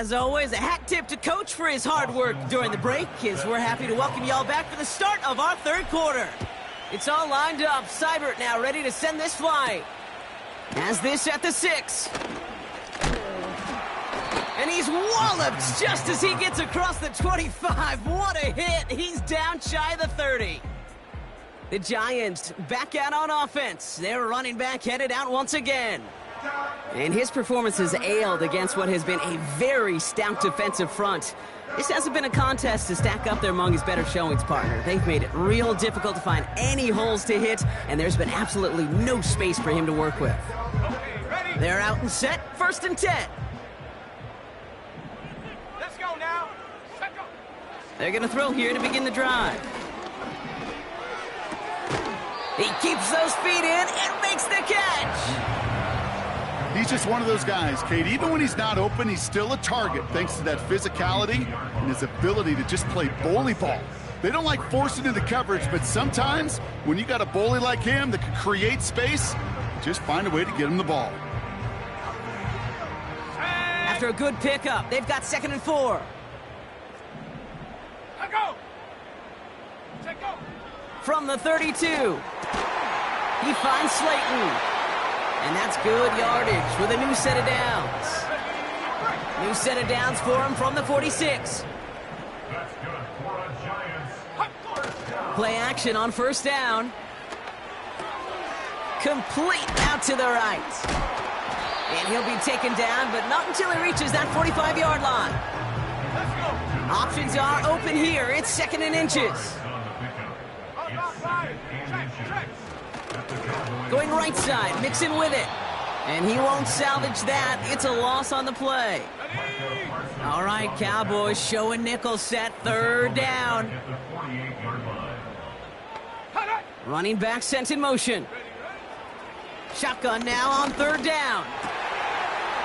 As always, a hat tip to Coach for his hard work during the break, as we're happy to welcome y'all back for the start of our third quarter. It's all lined up. Seibert now ready to send this flight. Has this at the 6. And he's walloped just as he gets across the 25. What a hit. He's down shy of the 30. The Giants back out on offense. Their running back headed out once again. And his performance has ailed against what has been a very stout defensive front. This hasn't been a contest to stack up there among his better showings, partner. They've made it real difficult to find any holes to hit, and there's been absolutely no space for him to work with. They're out and set, 1st and 10. Let's go now. They're going to throw here to begin the drive. He keeps those feet in and makes the catch. He's just one of those guys, Kate. Even when he's not open, he's still a target thanks to that physicality and his ability to just play bully ball. They don't like forcing into coverage, but sometimes when you got a bully like him that can create space, just find a way to get him the ball. After a good pickup, they've got 2nd and 4. Go. From the 32, he finds Slayton. And that's good yardage with a new set of downs. New set of downs for him from the 46. That's good for the Giants. Play action on 1st down. Complete out to the right. And he'll be taken down, but not until he reaches that 45-yard line. Options are open here. It's 2nd and inches. Going right side, mixing with it. And he won't salvage that. It's a loss on the play. All right, Cowboys showing nickel set, 3rd down. Running back sent in motion. Shotgun now on 3rd down.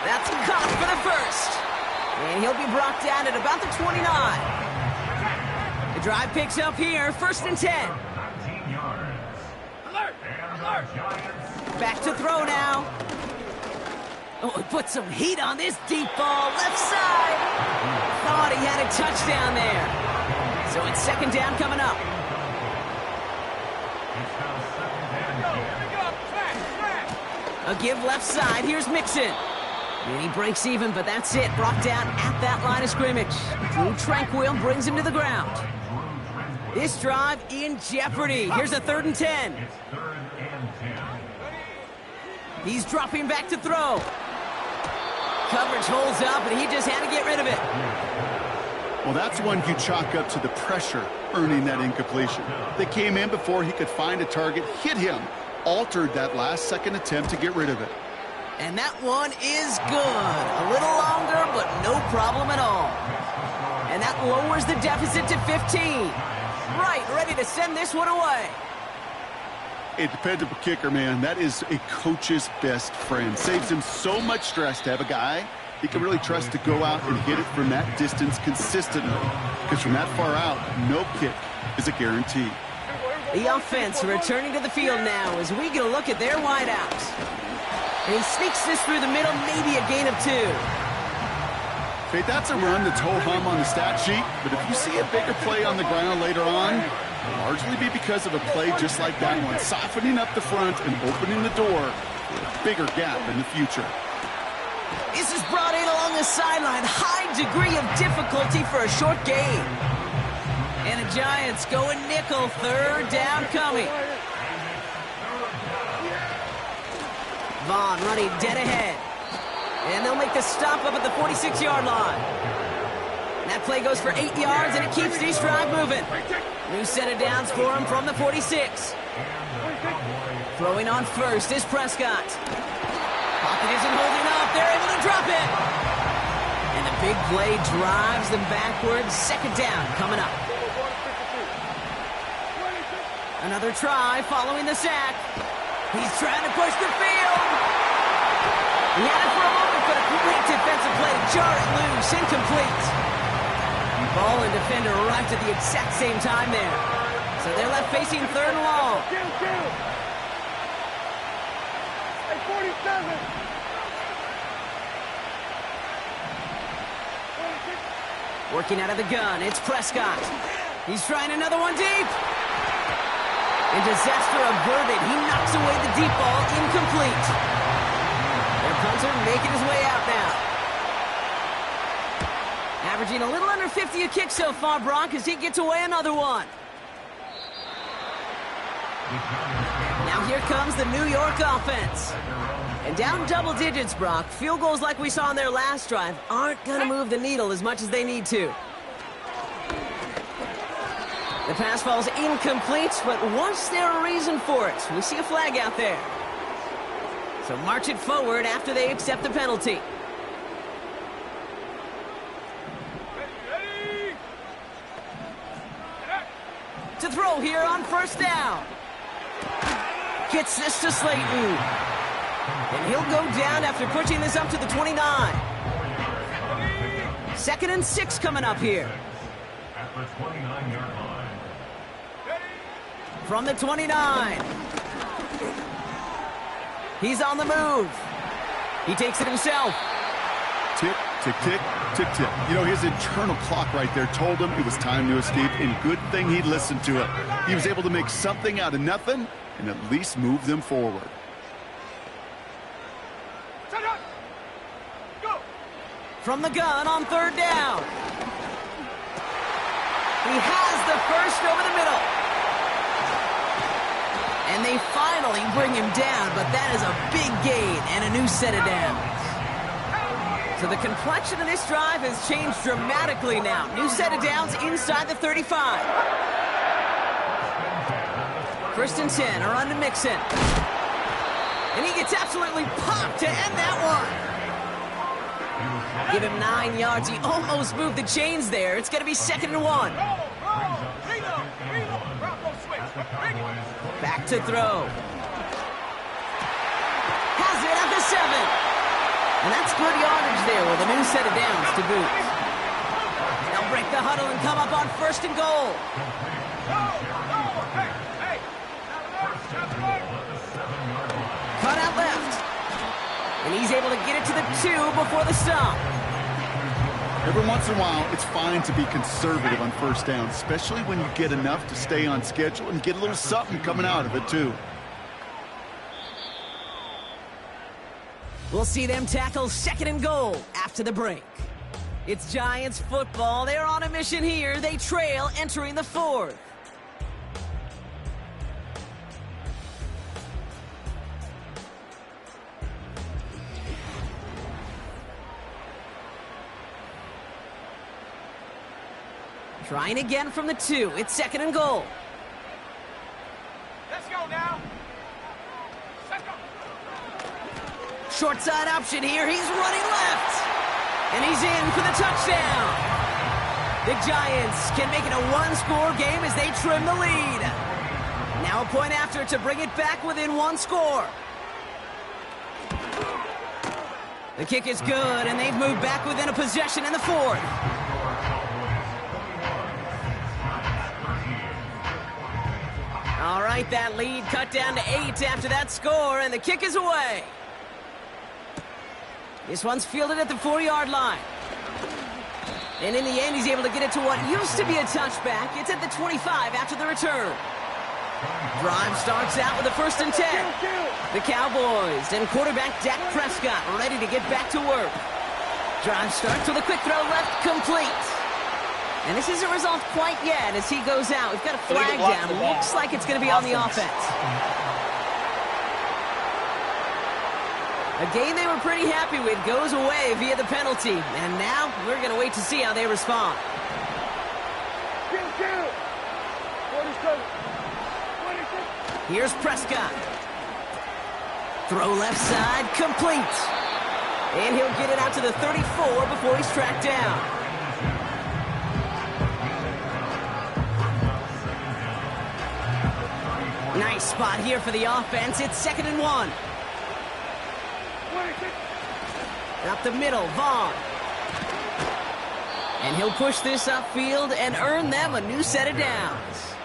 That's caught for the 1st. And he'll be brought down at about the 29. The drive picks up here, 1st and 10. Back to throw now. Oh, he put some heat on this deep ball. Left side. Thought he had a touchdown there. So it's 2nd down coming up. A give left side. Here's Mixon. And he breaks even, but that's it. Brought down at that line of scrimmage. Drew Tranquil brings him to the ground. This drive in jeopardy. Here's a 3rd and 10. He's dropping back to throw. Coverage holds up, and he just had to get rid of it. Well, that's one you chalk up to the pressure earning that incompletion. They came in before he could find a target, hit him, altered that last-second attempt to get rid of it. And that one is good. A little longer, but no problem at all. And that lowers the deficit to 15. Right, ready to send this one away. A dependable kicker, man. That is a coach's best friend. Saves him so much stress to have a guy he can really trust to go out and hit it from that distance consistently. Because from that far out, no kick is a guarantee. The offense returning to the field now as we get a look at their wideouts. And he sneaks this through the middle, maybe a gain of 2. Okay, that's a run that's ho-hum on the stat sheet, but if you see a bigger play on the ground later on, it'll largely be because of a play just like that one, softening up the front and opening the door for a bigger gap in the future. This is brought in along the sideline. High degree of difficulty for a short gain. And the Giants going nickel, 3rd down coming. Vaughn running dead ahead. And they'll make the stop up at the 46-yard line. That play goes for 8 yards, and it keeps this drive moving. New set of downs for him from the 46. Throwing on 1st is Prescott. Pocket isn't holding up. They're able to drop it. And the big play drives them backwards. 2nd down coming up. Another try following the sack. He's trying to push the field. He had it for a moment, but a great defensive play to jar it loose. Incomplete. Ball and defender arrived at the exact same time there. So they're left facing 3rd and long. Working out of the gun, it's Prescott. He's trying another one deep. And disaster averted. He knocks away the deep ball, incomplete. Their punter making his way out now. Averaging a little under 50 a kick so far, Brock, as he gets away another one. Now here comes the New York offense. And down double digits, Brock. Field goals like we saw on their last drive aren't going to move the needle as much as they need to. The pass falls incomplete, but was there a reason for it? We see a flag out there. So march it forward after they accept the penalty. To throw here on first down. Gets this to Slayton. And he'll go down after pushing this up to the 29. 2nd and 6 coming up here. At the 29-yard line. From the 29. He's on the move. He takes it himself. Tick, tick, tick, tick, tick. You know, his internal clock right there told him it was time to escape, and good thing he listened to it. He was able to make something out of nothing and at least move them forward. From the gun on 3rd down. He has the first over the middle. And they finally bring him down, but that is a big gain and a new set of downs. So the complexion of this drive has changed dramatically now. New set of downs inside the 35. 1st and 10 are on to Mixon. And he gets absolutely popped to end that one. Give him 9 yards. He almost moved the chains there. It's going to be 2nd and 1. Back to throw. Has it at the 7. And that's good yardage there with a new set of downs to boot. They'll break the huddle and come up on 1st and goal. Cut out left. And he's able to get it to the 2 before the stop. Every once in a while, it's fine to be conservative on 1st down, especially when you get enough to stay on schedule and get a little something coming out of it, too. We'll see them tackle 2nd and goal after the break. It's Giants football. They're on a mission here. They trail entering the 4th. Trying again from the 2. It's 2nd and goal. Let's go now. Let's go. Short side option here. He's running left. And he's in for the touchdown. The Giants can make it a one-score game as they trim the lead. Now a point after to bring it back within one score. The kick is good, and they've moved back within a possession in the 4th. All right, that lead cut down to 8 after that score, and the kick is away. This one's fielded at the 4-yard line. And in the end, he's able to get it to what used to be a touchback. It's at the 25 after the return. Drive starts out with a 1st and 10. The Cowboys and quarterback Dak Prescott ready to get back to work. Drive starts with a quick throw left, complete. And this isn't resolved quite yet as he goes out. We've got a flag down. Looks like it's going to be on the offense. A game they were pretty happy with goes away via the penalty. And now we're going to wait to see how they respond. Here's Prescott. Throw left side, complete. And he'll get it out to the 34 before he's tracked down. Nice spot here for the offense. It's 2nd and 1. Up the middle, Vaughn. And he'll push this upfield and earn them a new set of downs.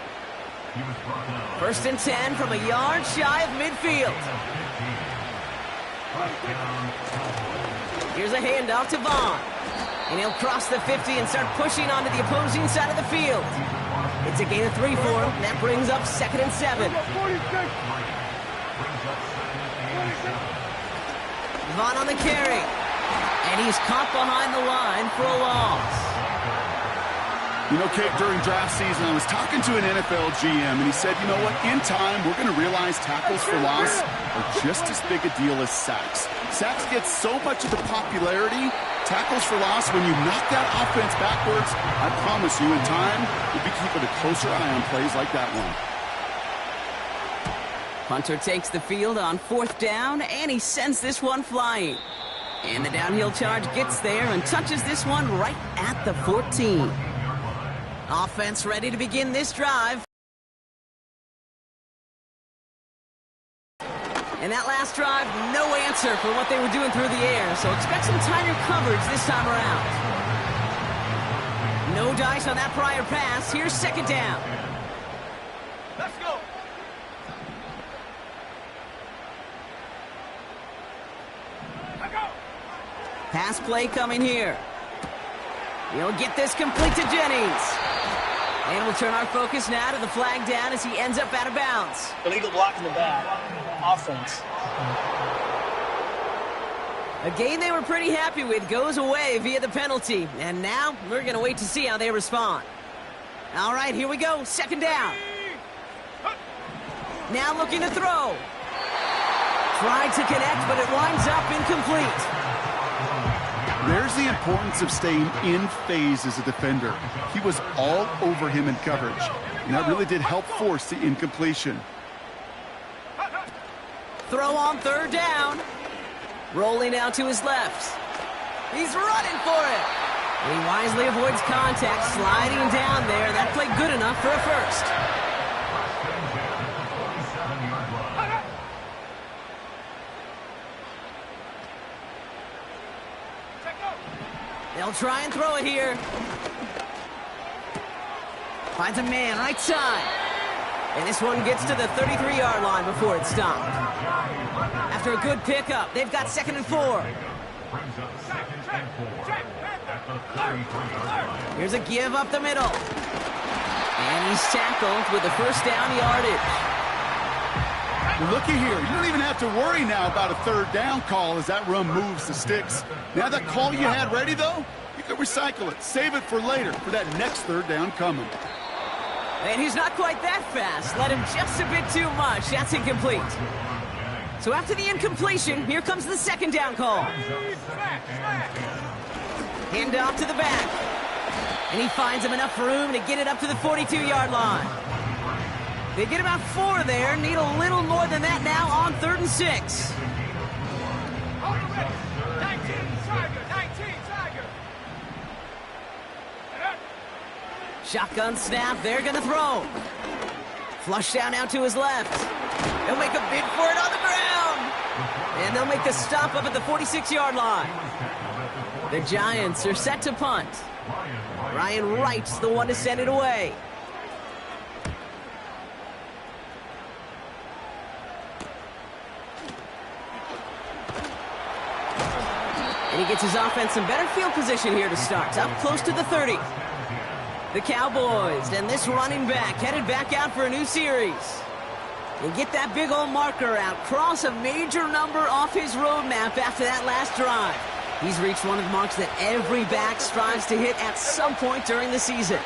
1st and 10 from a yard shy of midfield. Here's a handoff to Vaughn. And he'll cross the 50 and start pushing onto the opposing side of the field. It's a gain of 3 for him. That brings up 2nd and 7. Vaughn on the carry. And he's caught behind the line for a loss. You know, Kate, during draft season, I was talking to an NFL GM, and he said, you know what, in time, we're going to realize tackles for loss are just as big a deal as sacks. Sacks get so much of the popularity. Tackles for loss, when you knock that offense backwards, I promise you, in time, we'll be keeping a closer eye on plays like that one. Hunter takes the field on 4th down, and he sends this one flying. And the downhill charge gets there and touches this one right at the 14. Offense ready to begin this drive. And that last drive, no answer for what they were doing through the air, so expect some tighter coverage this time around. No dice on that prior pass. Here's 2nd down. Let's go. Pass play coming here. He'll get this complete to Jennings. And we'll turn our focus now to the flag down as he ends up out of bounds. Illegal block in the back. Offense. A game they were pretty happy with goes away via the penalty. And now we're going to wait to see how they respond. All right, here we go. 2nd down. Now looking to throw. Tried to connect, but it winds up incomplete. There's the importance of staying in phase as a defender. He was all over him in coverage, and that really did help force the incompletion. Throw on 3rd down. Rolling out to his left. He's running for it. And he wisely avoids contact, sliding down there. That played good enough for a first. They'll try and throw it here. Finds a man right side. And this one gets to the 33-yard line before it's stopped. After a good pickup, they've got 2nd and 4. Here's a give up the middle. And he's tackled with the 1st down yardage. Looky here, you don't even have to worry now about a 3rd down call as that run moves the sticks. Now that call you had ready, though, you can recycle it. Save it for later, for that next 3rd down coming. And he's not quite that fast. Let him just a bit too much. That's incomplete. So after the incompletion, here comes the 2nd down call. Hand off to the back. And he finds him enough room to get it up to the 42-yard line. They get about 4 there. Need a little more than that now on 3rd and 6. 19, Tiger. Shotgun snap. They're going to throw. Flush down out to his left. They'll make a bid for it on the ground. And they'll make the stop up at the 46-yard line. The Giants are set to punt. Ryan Wright's the one to send it away. And he gets his offense in better field position here to start. Up close to the 30. The Cowboys and this running back headed back out for a new series. And get that big old marker out. Cross a major number off his roadmap after that last drive. He's reached one of the marks that every back strives to hit at some point during the season.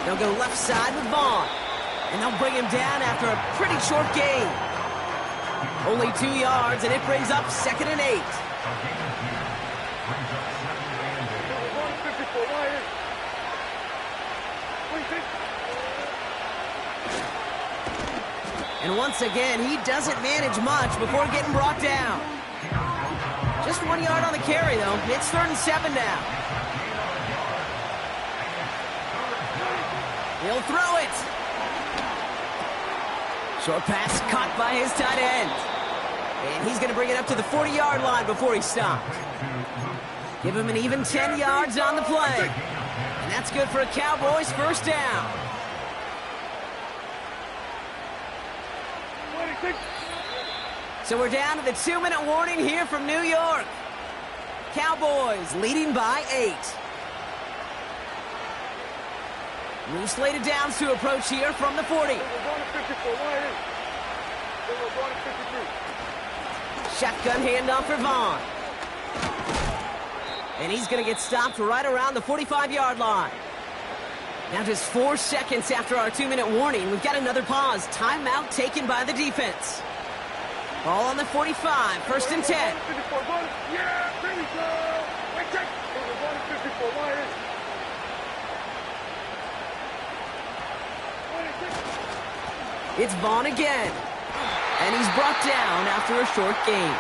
They'll go left side with Vaughn. And they'll bring him down after a pretty short gain. Only 2 yards, and it brings up 2nd and 8. And once again, he doesn't manage much before getting brought down. Just 1 yard on the carry, though. It's 3rd and 7 now. He'll throw it. Short pass caught by his tight end. And he's going to bring it up to the 40-yard line before he stopped. Give him an even 10 yards on the play. And that's good for a Cowboys 1st down. So we're down to the 2-minute warning here from New York. Cowboys leading by 8. New slated downs to approach here from the 40. Shotgun handoff for Vaughn. And he's going to get stopped right around the 45-yard line. Now just 4 seconds after our 2-minute warning, we've got another pause. Timeout taken by the defense. Ball on the 45, 1st and 10. Yeah, there we go. Wait, check. It's Vaughn again. And he's brought down after a short gain.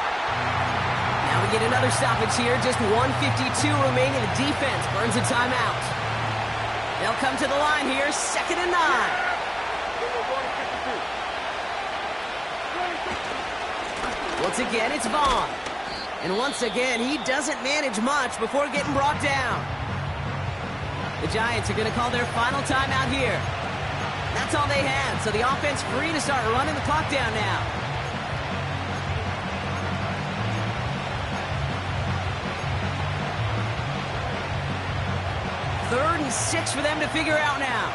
Now we get another stoppage here. Just 1:52 remaining. The defense burns a timeout. They'll come to the line here. 2nd and 9. Once again, it's Vaughn. And once again, he doesn't manage much before getting brought down. The Giants are going to call their final timeout here. That's all they had, so the offense free to start running the clock down now. Third and 6 for them to figure out now.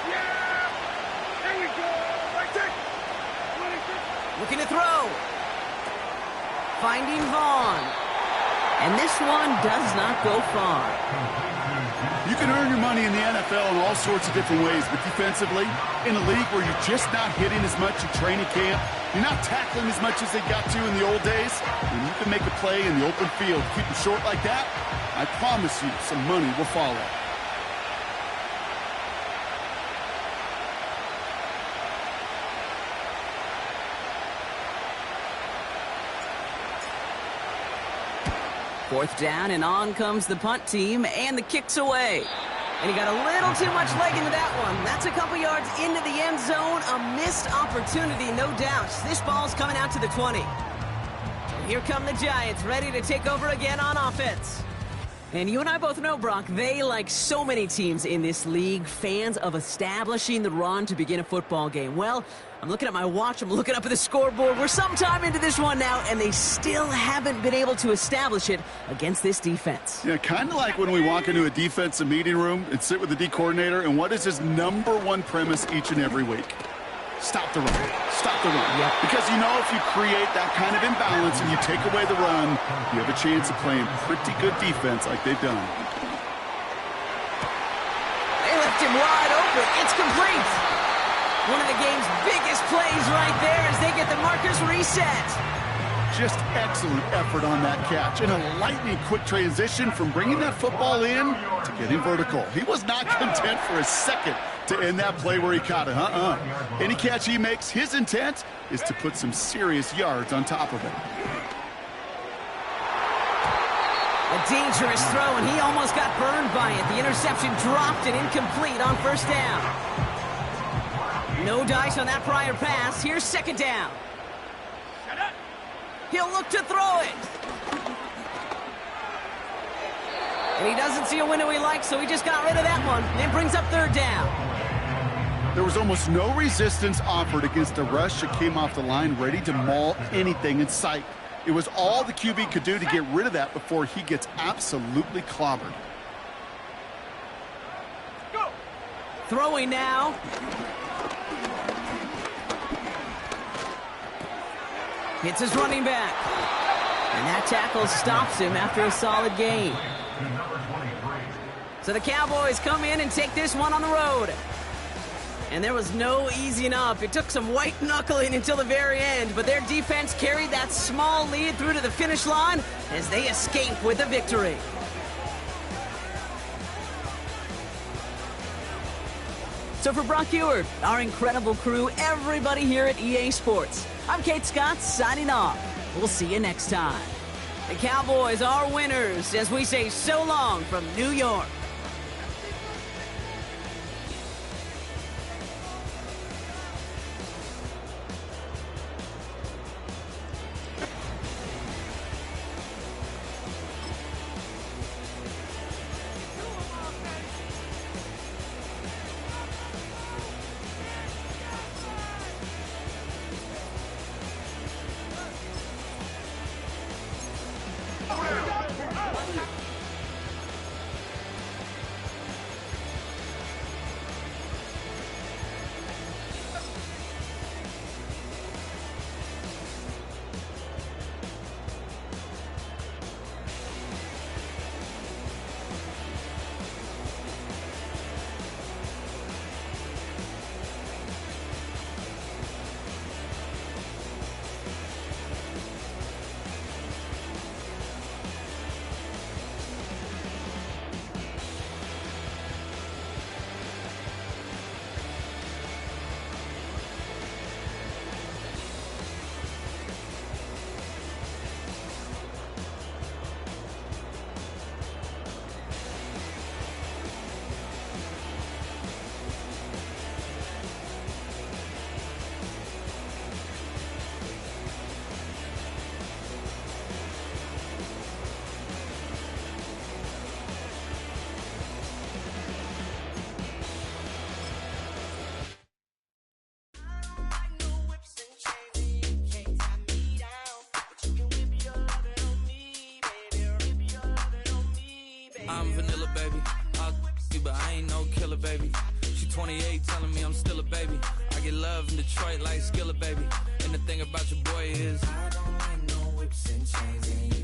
Yeah, there we go. Right check. Looking to throw. Finding Vaughn. And this one does not go far. You can earn your money in the NFL in all sorts of different ways, but defensively, in a league where you're just not hitting as much in training camp, you're not tackling as much as they got to in the old days, when you can make a play in the open field, keep them short like that, I promise you some money will follow. Fourth down, and on comes the punt team, and the kick's away. And he got a little too much leg into that one. That's a couple yards into the end zone. A missed opportunity, no doubt. This ball's coming out to the 20. And here come the Giants, ready to take over again on offense. And you and I both know, Brock, they, like so many teams in this league, fans of establishing the run to begin a football game. Well, I'm looking at my watch, I'm looking up at the scoreboard. We're sometime into this one now, and they still haven't been able to establish it against this defense. Yeah, kind of like when we walk into a defensive meeting room and sit with the D coordinator, and what is his #1 premise each and every week? Stop the run. Stop the run. Yep. Because you know if you create that kind of imbalance and you take away the run, you have a chance of playing pretty good defense like they've done. They left him wide open. It's complete. One of the game's biggest plays right there as they get the markers reset. Just excellent effort on that catch. And a lightning quick transition from bringing that football in to getting vertical. He was not content for a second to end that play where he caught it. Any catch he makes, his intent is to put some serious yards on top of it. A dangerous throw, and he almost got burned by it. The interception dropped and incomplete on 1st down. No dice on that prior pass. Here's 2nd down. He'll look to throw it. And he doesn't see a window he likes, so he just got rid of that one. Then brings up 3rd down. There was almost no resistance offered against a rush that came off the line ready to maul anything in sight. It was all the QB could do to get rid of that before he gets absolutely clobbered. Go. Throwing now. Hits his running back. And that tackle stops him after a solid gain. So the Cowboys come in and take this one on the road. And there was no easing up. It took some white knuckling until the very end, but their defense carried that small lead through to the finish line as they escape with a victory. So for Brock Ewart, our incredible crew, everybody here at EA Sports, I'm Kate Scott signing off. We'll see you next time. The Cowboys are winners as we say so long from New York. I'm vanilla, baby. I'll you, but I ain't no killer, baby. She 28, telling me I'm still a baby. I get love in Detroit like Skilla, baby. And the thing about your boy is I don't like no whips and chains, and